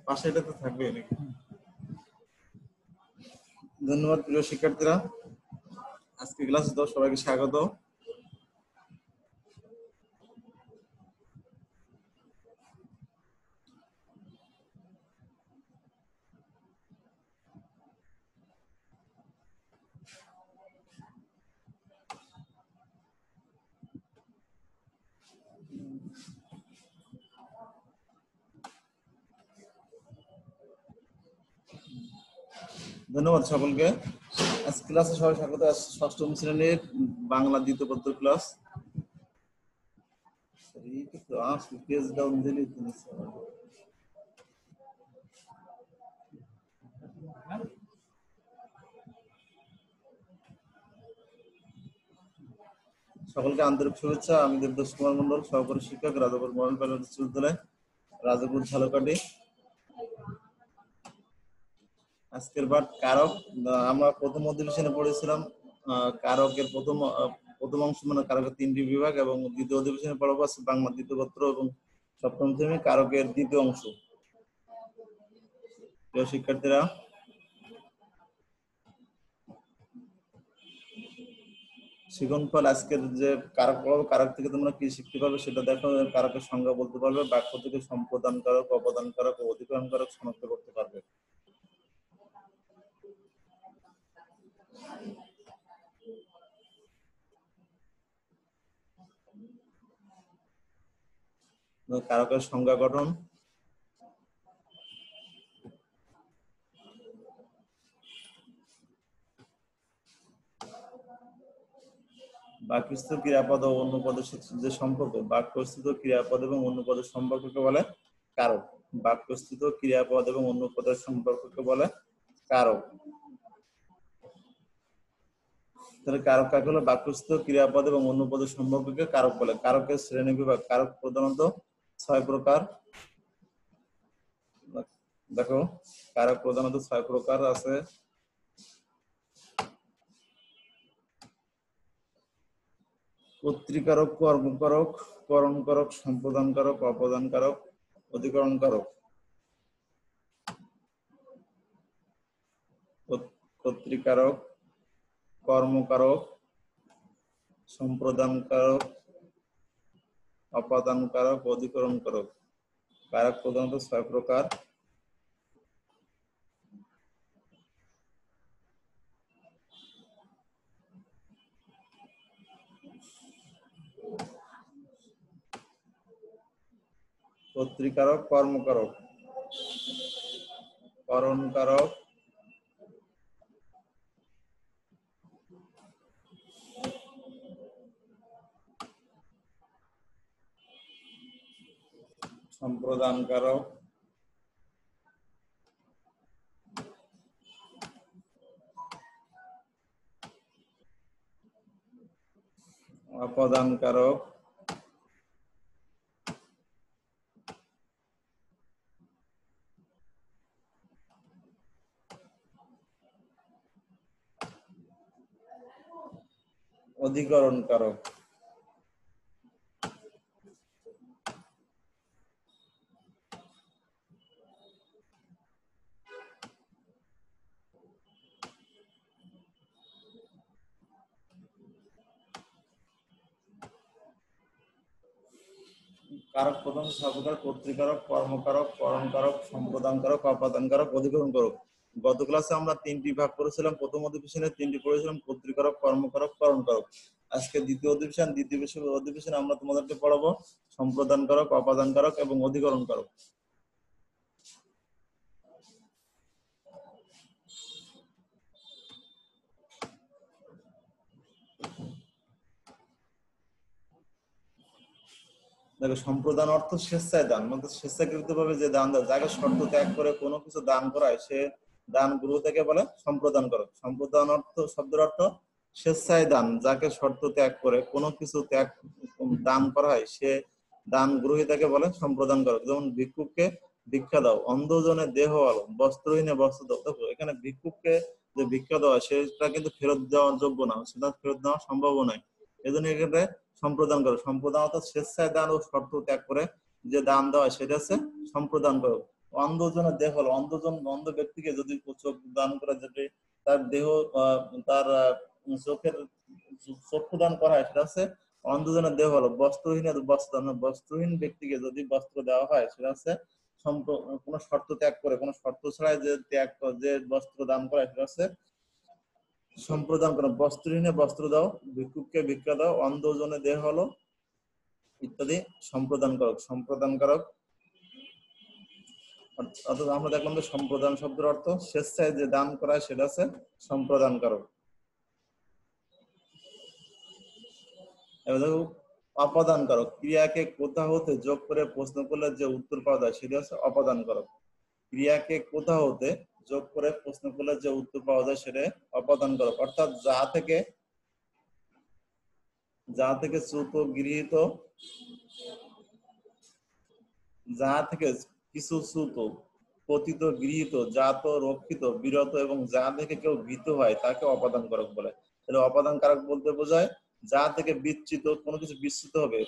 পাশে এটা তো থাকবে নাকি? ধন্যবাদ প্রিয় শিক্ষার্থীরা, আজকে ক্লাসে তো সবাইকে স্বাগত। ধন্যবাদ সকলকে। আজকে ক্লাসে সবাই স্বাগত। ষষ্ঠম শ্রেণীর বাংলা দ্বিতীয় পত্র ক্লাস। পেজ ডাউন দিলে সকলকে আন্তরিক শুভেচ্ছা। আমি দেবদাস কুমার মন্ডল, সহকারী শিক্ষক, রাজাপুর মডেল প্রাইমারি বিশ্ববিদ্যালয়, রাজাপুর ঝালকাঠি। আজকের পাঠ কারক। আমরা প্রথম অধিবেশনে পড়েছিলাম কারকের প্রথম অংশ, মানে কারকের 3টি বিভাগ, এবং দ্বিতীয় অধিবেশনে পড়াবো বাংলা দ্বিতীয় পত্র এবং সপ্তম শ্রেণী কারকের দ্বিতীয় অংশ। প্রিয় শিক্ষার্থীরা, শিক্ষণফল আজকের যে কারক পড়াবো, কারক থেকে তোমরা কি শিখতে পারবে সেটা দেখো। কারকের সংজ্ঞা বলতে পারবে, বাক্য থেকে সম্প্রদান কারক, অপদান কারক ও অধিকরণ কারক শনাক্ত করতে পারবে। কারকের সংজ্ঞা গঠন। বাক্যস্থিত ক্রিয়াপদ ও অন্য পদের সাথে যে সম্পর্ক, বাক্যস্থিত ক্রিয়াপদ এবং অন্য পদের সম্পর্ককে বলে কারক। বাক্যস্থিত ক্রিয়াপদ এবং অন্য পদের সম্পর্ককে বলে কারক। তাহলে কারক কাকে হলো? বাক্যস্থিত ক্রিয়াপদ এবং অন্য পদের সম্পর্ককে কারক বলে। কারকের শ্রেণী বিভাগ। কারক প্রধানত 6 প্রকার। দেখো, কারক প্রধানত 6 প্রকার আছে। কর্তৃকারক, কর্মকারক, করণকারক, সম্প্রদানকারক, অপদানকারক, অধিকরণকারক। কর্তৃকারক, কর্মকারক, সম্প্রদানকারক, অপদানকারক, অধিকরণকারক। কারক প্রধানত 6 প্রকার। কর্তৃকারক, কর্মকারক, করণকারক, সম্প্রদানকারক, অপদানকারক, অধিকরণকারক। কারক প্রধান 6 প্রকার: কর্তৃকারক, কর্মকারক, করণকারক, সম্প্রদানকারক, অপদানকারক, অধিকরণকারক। গত ক্লাসে আমরা 3টি ভাগ করেছিলাম। প্রথম অধিবেশনে 3টি পড়েছিলাম: কর্তৃকারক, কর্মকারক, করণকারক। আজকে দ্বিতীয় অধিবেশনে আমরা তোমাদেরকে পড়াবো সম্প্রদানকারক, অপদানকারক এবং অধিকরণকারক। দেখো, সম্প্রদান অর্থ স্বেচ্ছায় দান, মানে স্বেচ্ছাকৃতভাবে যে দান দেয়, যাকে শর্ত ত্যাগ করে কোনো কিছু দান করায় সে দান গ্রহ থেকে বলে সম্প্রদান করো। সম্প্রদান অর্থ, শব্দের অর্থ স্বেচ্ছায় দান, যাকে শর্ত ত্যাগ করে কোনো কিছু দান করা হয় সে দান গ্রহীতাকে বলে সম্প্রদান করো। যেমন ভিক্ষুককে ভিক্ষা দাও, অন্ধজনে দেহ আলো, বস্ত্রহীনে বস্ত্র দাও। দেখো, এখানে ভিক্ষুককে যে ভিক্ষা দেওয়া সেটা কিন্তু ফেরত দেওয়ার যোগ্য না, সেটা ফেরত দেওয়া সম্ভব নয়। এই জন্য এক্ষেত্রে সম্প্রদান করো। সম্প্রদান অর্থাৎ স্বেচ্ছায় দান ও শর্ত ত্যাগ করে যে দান দেওয়া হয় সেটা হচ্ছে সম্প্রদান করো। অন্ধজনের দেহ হলো, অন্ধ ব্যক্তিকে যদি চোখ দান করা, যদি তার দেহ তার চোখের চক্ষু দান করা হয় সেটা হচ্ছে অন্ধজনের দেহ হলো। বস্ত্রহীন ব্যক্তিকে যদি বস্ত্র দেওয়া হয় সেটা হচ্ছে কোন শর্ত ত্যাগ করে, কোন শর্ত ছাড়াই যে বস্ত্র দান করা সেটা হচ্ছে সম্প্রদান করো। বস্ত্রহীনে বস্ত্র দাও, ভিক্ষুককে ভিক্ষা দাও, অন্ধজনের দেহ হলো ইত্যাদি সম্প্রদান করক। অর্থাৎ আমরা দেখলাম যে সম্প্রদান শব্দের অর্থ স্বেচ্ছায় যে দান করা হয় সেটা হচ্ছে সম্প্রদান করক। এবার দেখো অপদান করক। ক্রিয়াকে কোথা হতে যোগ করে প্রশ্ন করলে যে উত্তর পাওয়া যায় সেটা হচ্ছে অপদান করক। ক্রিয়াকে কোথা হতে যোগ করে প্রশ্ন করলে যে উত্তর পাওয়া যায় সেটা অপদান করক। অর্থাৎ যা থেকে শ্রুত গৃহীত, যা থেকে কিছু শ্রুত, পতিত, গৃহীত, জাত, রক্ষিত, বিরত এবং যা থেকে কেউ ভীত হয় তাকে অপাদান কারক বলে। তাহলে অপাদান কারক বলতে বোঝায় যা থেকে বিচ্যুত কোনো কিছু বিচ্যুত হবে,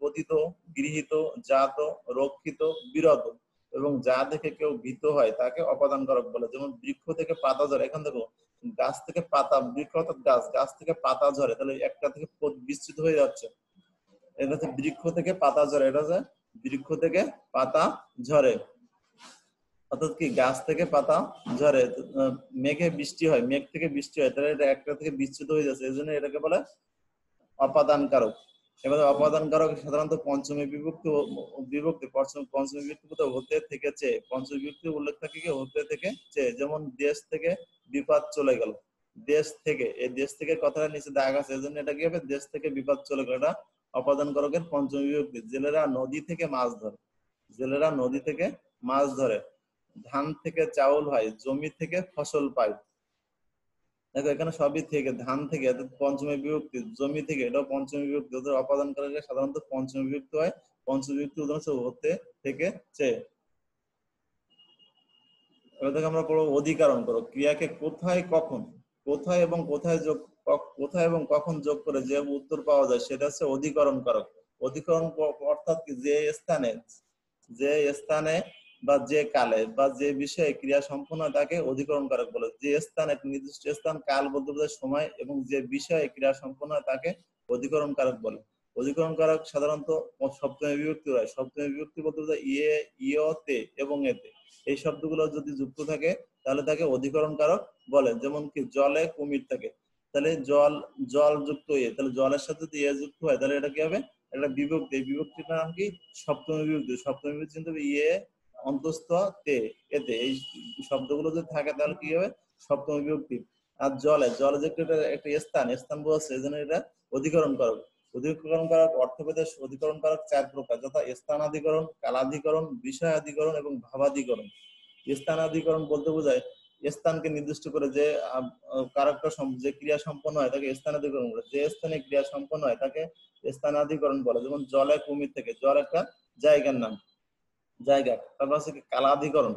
পতিত, গৃহীত, জাত, রক্ষিত, বিরত এবং যা থেকে কেউ ভীত হয় তাকে অপাদান কারক বলে। যেমন বৃক্ষ থেকে পাতা ঝরে, এখন দেখো গাছ থেকে পাতা, বৃক্ষ অর্থাৎ গাছ থেকে পাতা ঝরে, তাহলে একটা থেকে বিচ্যুত হয়ে যাচ্ছে, এটা হচ্ছে বৃক্ষ থেকে পাতা ঝরে, এটা হচ্ছে বৃক্ষ থেকে পাতা ঝরে। অর্থাৎ কি গাছ থেকে পাতা ঝরে, মেঘে বৃষ্টি হয়, মেঘ থেকে বৃষ্টি হয়, তাহলে এটা একটা থেকে বিচ্যুত হয়ে যাচ্ছে, এই জন্য এটাকে বলে অপাদান কারক। এবারে অপাদান কারক সাধারণত পঞ্চমী বিভক্তি পঞ্চমী বিভক্তি হতে থেকে চেয়ে, পঞ্চমী বিভক্তি উল্লেখ থাকে কি হতে থেকে চেয়ে। যেমন দেশ থেকে বিপদ চলে গেল, দেশ থেকে, এই দেশ থেকে কথাটা নিচে দাগ আছে, এই জন্য এটা কি হবে দেশ থেকে বিপদ চলে গেল, এটা অপাদান কারকের পঞ্চমী বিভক্তি। জেলেরা নদী থেকে মাছ ধরে, জেলেরা নদী থেকে মাছ ধরে। ধান থেকে চাউল হয়, জমি থেকে ফসল পায়। দেখো এখানে সবই থেকে, ধান থেকে পঞ্চমী বিভক্তি, জমি থেকে এটাও পঞ্চমী বিভক্তি। ওদের অপাদান কারকে সাধারণত পঞ্চমী বিভক্তি হয়। পঞ্চমী বিভক্তি উদাহরণ হচ্ছে হতে থেকে চেয়ে। এবার থেকে আমরা পড়বো অধিকরণ করো। ক্রিয়াকে কোথায় কখন, কোথায় এবং কখন যোগ করে যে উত্তর পাওয়া যায় সেটা হচ্ছে অধিকরণ করক। অধিকরণ অর্থাৎ কি যে স্থানে বা যে কালে বা যে বিষয়ে ক্রিয়া সম্পন্ন হয় তাকে অধিকরণ কারক বলে। যে স্থান, একটি নির্দিষ্ট স্থান, কাল বলতে বোঝায় সময়, এবং যে বিষয়ে ক্রিয়া সম্পন্ন হয় তাকে অধিকরণ কারক বলে। অধিকরণ কারক সাধারণত সপ্তমী বিভক্তি হয়। সপ্তমী বিভক্তি বলতে বোঝায় ইয়তে এবং এতে, এই শব্দগুলো যদি যুক্ত থাকে তাহলে তাকে অধিকরণ কারক বলে। যেমন কি জলে কুমির থাকে, তাহলে জল যুক্ত এ, তাহলে জলের সাথে যদি এ যুক্ত হয় তাহলে এটা কি হবে, একটা বিভক্তি। এই বিভক্তির নাম কি সপ্তমী বিভক্তি। সপ্তমী বিভক্তি কিন্তু ইয়ে অন্তস্থ তে এতে, এই শব্দগুলো যদি থাকে তাহলে কি হবে সপ্তমী বিভক্তি। আর জলে যে একটা স্থান বোঝাচ্ছে, এই জন্য এটা অধিকরণ কারক। অধিকরণ কারক অর্থভেদে অধিকরণ কারক 4 প্রকার, যথা স্থানাধিকরণ, কালাধিকরণ, বিষয়াধিকরণ এবং ভাবাধিকরণ। স্থানাধিকরণ বলতে বোঝায় স্থানকে নির্দিষ্ট করে যে কারকটা যে ক্রিয়া সম্পন্ন হয় তাকে স্থানাধিকরণ বলে। যে স্থানে ক্রিয়া সম্পন্ন হয় তাকে স্থানাধিকরণ বলে। যেমন জলে কুমির থেকে, জল একটা জায়গার নাম, জায়গা। তারপর হচ্ছে কালাধিকরণ,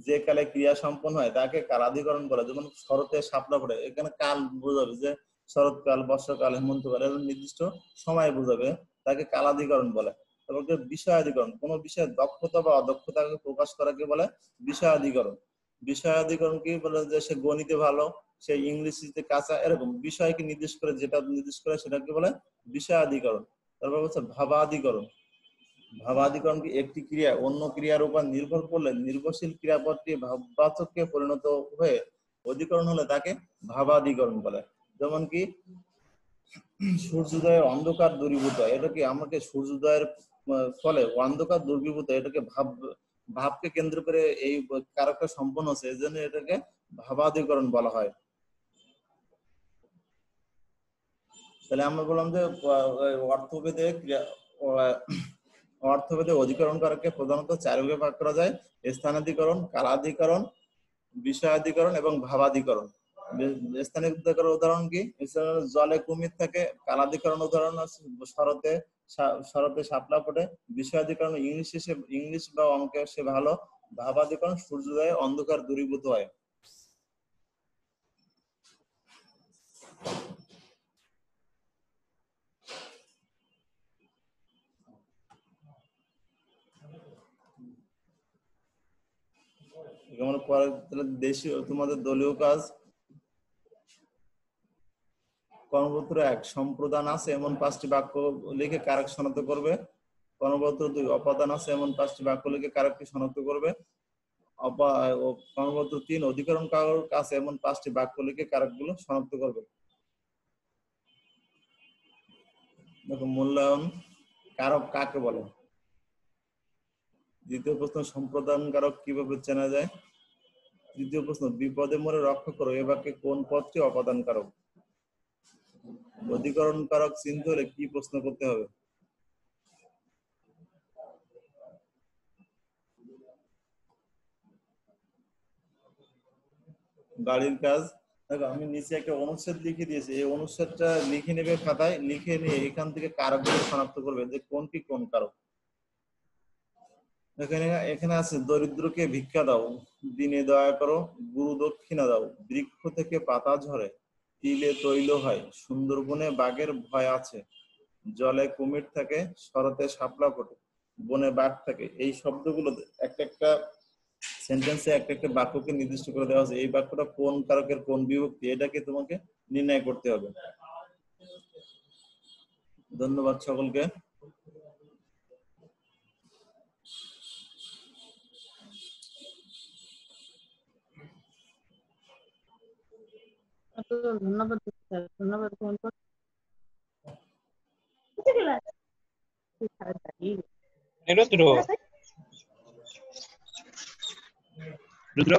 যে কালে ক্রিয়া সম্পন্ন হয় তাকে কালাধিকরণ বলে। যেমন শরতে শাপলা ফোটে, এখানে কাল বোঝাবে যে শরৎকাল, বর্ষাকাল, হেমন্তকাল, এর নির্দিষ্ট সময় বোঝাবে, তাকে কালাধিকরণ বলে। তারপর বিষয়াধিকরণ, কোন বিষয়ে দক্ষতা বা অদক্ষতাকে প্রকাশ করাকে বলে বিষয়াধিকরণ। বিষয়াধিকরণ কি বলে, যে সে গণিতে ভালো, সে ইংরেজিতে কাঁচা, এরকম বিষয়কে নির্দেশ করে, যেটা নির্দেশ করে সেটাকে বলে বিষয়াধিকরণ। তারপর হচ্ছে ভাবাধিকরণ। ভাবাধিকরণ কি একটি ক্রিয়া অন্য ক্রিয়ার উপর নির্ভর করলে নির্ভরশীল ক্রিয়াপদটি ভাববাচকে পরিণত হয়ে অধিকরণ হলে তাকে ভাবাধিকরণ বলে। যেমন কি সূর্যোদয়ের অন্ধকার দূরীভূত হয়, এটা কি আমাকে সূর্যোদয়ের ফলে অন্ধকার দূরীভূত, এটাকে ভাবকে কেন্দ্র করে এই কারকটা সম্পন্ন হচ্ছে, এই জন্য এটাকে ভাবাধিকরণ বলা হয়। তাহলে আমরা বললাম যে অর্থভেদে অধিকরণ কারককে প্রধানত 4 ভাগে ভাগ করা যায়: স্থানাধিকরণ, কালাধিকরণ, বিষয়াধিকরণ এবং ভাবাধিকরণ। স্থানাধিকরণ উদাহরণ কি, জলে কুমির থাকে। কালাধিকরণ উদাহরণ আছে শরতে শাপলা ফোটে। বিষয়াধিকরণ ইংলিশ বা অঙ্কে সে ভালো। ভাবাধিকরণ সূর্যোদয়ে অন্ধকার দূরীভূত হয়। যেমন পরে তাহলে দেশীয় তোমাদের দলীয় কাজ কর্মপত্র ১ সম্প্রদান আছে এমন ৫টি বাক্য লিখে কারক শনাক্ত করবে। কর্মপত্র ২ অপাদান আছে এমন ৫টি বাক্য লিখে কারকটি শনাক্ত করবে। কর্মপত্র ৩ অধিকরণ কারক আছে এমন ৫টি বাক্য লিখে কারকগুলো শনাক্ত করবে। দেখো মূল্যায়ন কারক কাকে বলে? দ্বিতীয় প্রশ্ন সম্প্রদান কারক কিভাবে চেনা যায়? তৃতীয় প্রশ্ন বিপদে মোরে রক্ষা করো এ বাক্যে কোন পদটি অপাদান কারক? অধিকরণ কারক চিনতে হলে কি প্রশ্ন করতে হবে? বাড়ির কাজ দেখো আমি নিচে একটা অনুচ্ছেদ লিখে দিয়েছি, এই অনুচ্ছেদটা লিখে নেবে খাতায়, লিখে নিয়ে এখান থেকে কারকগুলো শনাক্ত করবে যে কোনটি কোন কারক। এখানে এখানে আছে দরিদ্রকে ভিক্ষা দাও, দিনে দয়া করো, গুরু দক্ষিণা দাও, বৃক্ষ থেকে পাতা ঝরে, তিলে তৈল হয়, সুন্দরবনে বাঘের ভয় আছে, জলে কুমির থাকে, শরতে শাপলা ফোটে, বনে বাঘ থাকে। এই শব্দগুলো একটা একটা সেন্টেন্সে একটা একটা বাক্যকে নির্দিষ্ট করে দেওয়া আছে, এই বাক্যটা কোন কারকের কোন বিভক্তি এটাকে তোমাকে নির্ণয় করতে হবে। ধন্যবাদ সকলকে। ধন্যবাদ স্যার, ধন্যবাদ। রুদ্র